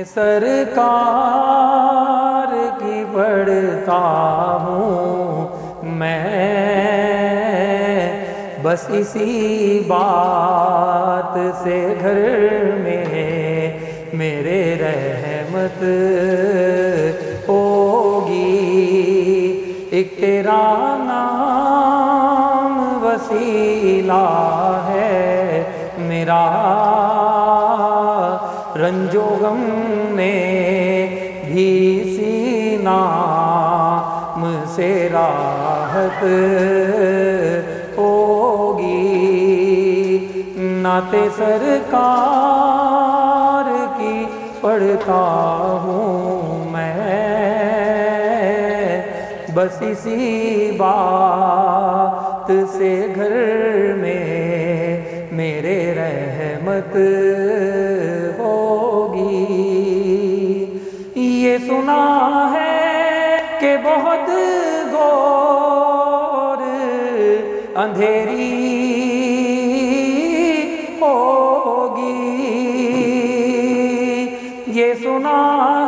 سرکار کی پڑھتا ہوں میں، بس اسی بات سے گھر میں میرے رحمت ہوگی۔ ایک تیرا نام وسیلہ ہے میرا، رنج و غم میں بھی اسی نام سے راحت ہوگی۔ نعت سرکار کی پڑھتا ہوں میں، بس اسی بات سے گھر میں میرے رحمت ہوگی۔ یہ سنا ہے کہ بہت گھور اندھیری ہوگی، یہ سنا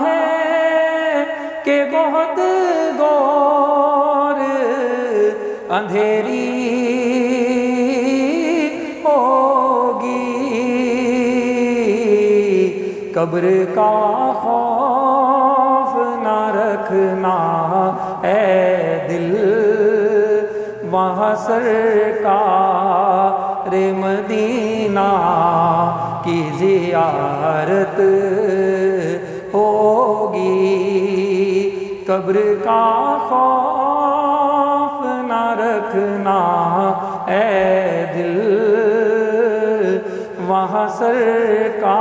ہے کہ بہت گھور اندھیری ہوگی۔ قبر کا خوف نہ رکھنا اے دل، وہاں سرکار مدینہ کی زیارت ہوگی۔ قبر کا خوف نہ رکھنا اے دل، وہاں سرکار